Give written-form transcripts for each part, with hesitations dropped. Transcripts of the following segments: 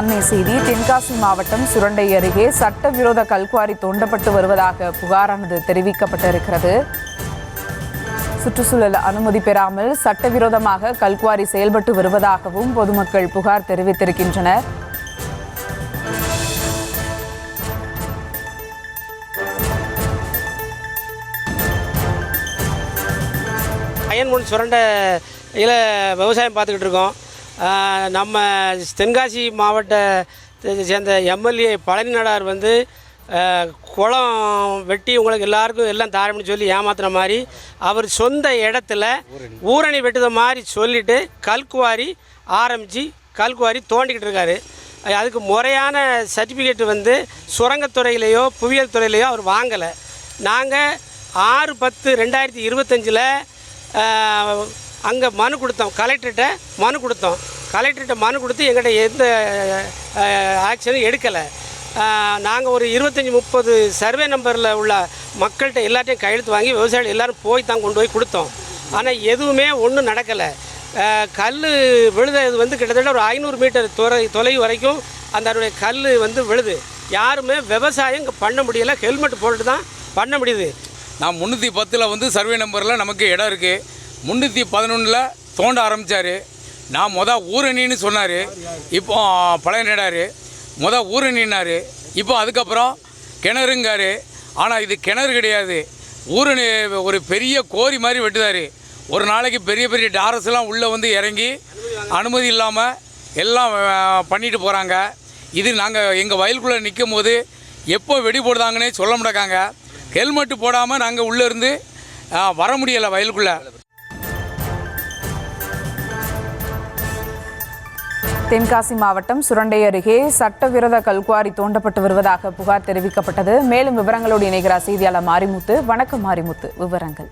அண்மை செய்தி. தென்காசி மாவட்டம் சுரண்டை அருகே சட்டவிரோத கல்குவாரி தோண்டப்பட்டு வருவதாக புகாரானது தெரிவிக்கப்பட்டிருக்கிறது. சுற்றுச்சூழல் அனுமதி பெறாமல் சட்டவிரோதமாக கல்குவாரி செயல்பட்டு வருவதாகவும் பொதுமக்கள் புகார் தெரிவித்திருக்கின்றனர். அயன்முன் சுரண்டையில் விவசாயம் பார்த்துக்கிட்டு இருக்கோம். நம்ம தென்காசி மாவட்டத்தை சேர்ந்த எம்எல்ஏ பழனி நடார் வந்து குளம் வெட்டி உங்களுக்கு எல்லாருக்கும் எல்லாம் தாரம்னு சொல்லி ஏமாத்துன மாதிரி அவர் சொந்த இடத்துல ஊரணி வெட்டுத மாதிரி சொல்லிவிட்டு கல்குவாரி ஆரம்பித்து கல்குவாரி தோண்டிக்கிட்டு இருக்காரு. அதுக்கு முறையான சர்டிஃபிகேட் வந்து சுரங்கத்துறையிலையோ புவியியல் துறையிலையோ அவர் வாங்கலை. நாங்கள் 6/10/2025 அங்கே மனு கொடுத்தோம். கலெக்டர்கிட்ட மனு கொடுத்து எங்கிட்ட எந்த ஆக்ஷனும் எடுக்கலை. நாங்கள் ஒரு 25-30 சர்வே நம்பரில் உள்ள மக்கள்கிட்ட எல்லாத்தையும் கையெழுத்து வாங்கி விவசாயிகள் எல்லோரும் போய் தான் கொண்டு போய் கொடுத்தோம். ஆனால் எதுவுமே ஒன்றும் நடக்கலை. கல் விழுது வந்து கிட்டத்தட்ட ஒரு 500 மீட்டர் தொலைவு வரைக்கும் அந்த கல் வந்து விழுது. யாருமே விவசாயம் இங்கே பண்ண முடியலை. ஹெல்மெட் போட்டு தான் பண்ண முடியுது. நான் 310 வந்து சர்வே நம்பரில் நமக்கு இடம் இருக்குது. 311 தோண்ட ஆரம்பித்தார். நான் ஊரணின்னு சொன்னார். இப்போ பழைய நடார் ஊரணின்னார். இப்போ அதுக்கப்புறம் கிணறுங்காரு. ஆனால் இது கிணறு கிடையாது, ஊரணி. ஒரு பெரிய கோரி மாதிரி வெட்டுதார். ஒரு நாளைக்கு பெரிய பெரிய டாரஸ்லாம் உள்ளே வந்து இறங்கி அனுமதி இல்லாமல் எல்லாம் பண்ணிட்டு போகிறாங்க. இது நாங்கள் எங்கள் வயலுக்குள்ளே நிற்கும் போது எப்போ வெடி போடுதாங்கன்னே சொல்ல மாட்டாங்க. ஹெல்மெட்டு போடாமல் நாங்கள் உள்ளே இருந்து வர முடியலை வயலுக்குள்ளே. தென்காசி மாவட்டம் சுரண்டை அருகே சட்டவிரோத கல்குவாரி தோண்டப்பட்டு வருவதாக புகார் தெரிவிக்கப்பட்டது. மேலும் விவரங்களோடு இணைகிறார் செய்தியாளர் மாரிமுத்து. வணக்கம் மாரிமுத்து, விவரங்கள்.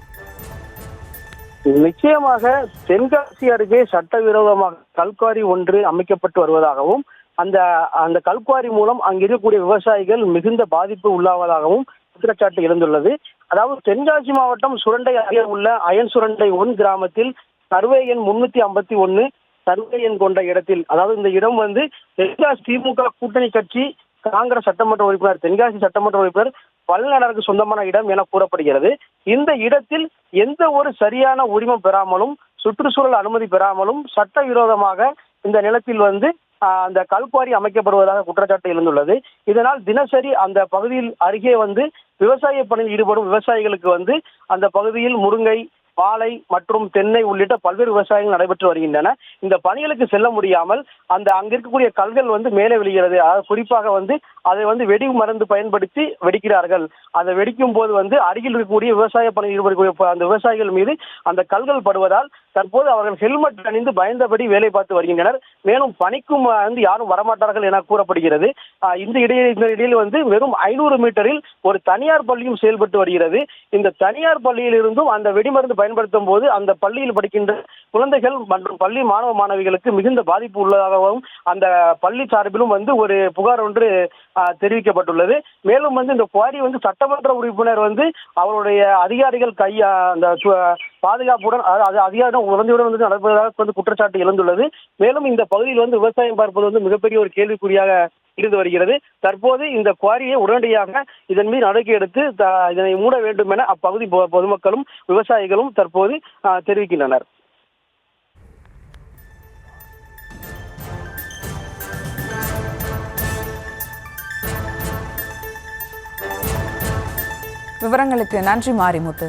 நிச்சயமாக தென்காசி அருகே சட்டவிரோதமாக கல்குவாரி ஒன்று அமைக்கப்பட்டு வருவதாகவும் அந்த கல்குவாரி மூலம் அங்கு இருக்கக்கூடிய விவசாயிகள் மிகுந்த பாதிப்பு உள்ளாவதாகவும் குற்றச்சாட்டு எழுந்துள்ளது. அதாவது தென்காசி மாவட்டம் சுரண்டை அருகே உள்ள அயன் சுரண்டை 1 கிராமத்தில் சர்வே எண் 351 சர்வே எண் கொண்ட இடத்தில், அதாவது இந்த இடம் வந்து தென்காசி திமுக கூட்டணி கட்சி காங்கிரஸ் சட்டமன்ற உறுப்பினர் தென்காசி சட்டமன்ற உறுப்பினர் பழனிநடாருக்கு சொந்தமான இடம் என கூறப்படுகிறது. இந்த இடத்தில் எந்த ஒரு சரியான உரிமம் பெறாமலும் சுற்றுச்சூழல் அனுமதி பெறாமலும் சட்டவிரோதமாக இந்த நிலத்தில் வந்து அந்த கல்குவாரி அமைக்கப்படுவதாக குற்றச்சாட்டு எழுந்துள்ளது. இதனால் தினசரி அந்த பகுதியில் அருகே வந்து விவசாய பணியில் ஈடுபடும் விவசாயிகளுக்கு வந்து அந்த பகுதியில் முருங்கை, வாழை மற்றும் தென்னை உள்ளிட்ட பல்வேறு விவசாயங்கள் நடைபெற்று வருகின்றன. இந்த பணிகளுக்கு செல்ல முடியாமல் அங்க இருக்கக்கூடிய கல்கள் வந்து மேலே விழுகிறது. குறிப்பாக வந்து அதை வந்து வெடி மருந்து பயன்படுத்தி வெடிக்கிறார்கள். அதை வெடிக்கும் போது வந்து அருகில் இருக்கக்கூடிய விவசாய பணியில் ஈடுபடக்கூடிய அந்த விவசாயிகள் மீது அந்த கல்கள் படுவதால் தற்போது அவர்கள் ஹெல்மெட் அணிந்து பயந்தபடி வேலை பார்த்து வருகின்றனர். மேலும் பணிக்கும் வந்து யாரும் வரமாட்டார்கள் என கூறப்படுகிறது. இந்த இடையில் வந்து வெறும் 500 மீட்டரில் ஒரு தனியார் பள்ளியும் செயல்பட்டு வருகிறது. இந்த தனியார் பள்ளியில் இருந்தும் அந்த வெடிமருந்து பயன்படுத்தும் போது அந்த பள்ளியில் படிக்கின்ற குழந்தைகள் மற்றும் பள்ளி மாணவ மாணவிகளுக்கு மிகுந்த பாதிப்பு உள்ளதாகவும் அந்த பள்ளி சார்பிலும் வந்து ஒரு புகார் ஒன்று தெரிவிக்கப்பட்டுள்ளது. மேலும் வந்து இந்த குவாரி வந்து சட்டமன்ற உறுப்பினர் வந்து அவருடைய அதிகாரிகள் அந்த பாதுகாப்புடன் அதிகாரிடம் உதவியுடன் வந்து நடப்பதாக வந்து குற்றச்சாட்டு எழுந்துள்ளது. மேலும் இந்த பகுதியில் வந்து விவசாயம் பார்ப்பது வந்து மிகப்பெரிய ஒரு கேள்விக்குறியாக இருந்து வருகிறது. தற்போது இந்த குவாரியை உடனடியாக இதன் மீது நடவடிக்கை எடுத்து இதனை மூட வேண்டும் என அப்பகுதி பொதுமக்களும் விவசாயிகளும் தற்போது தெரிவிக்கின்றனர். விவரங்களுக்கு நன்றி மாரிமுத்து.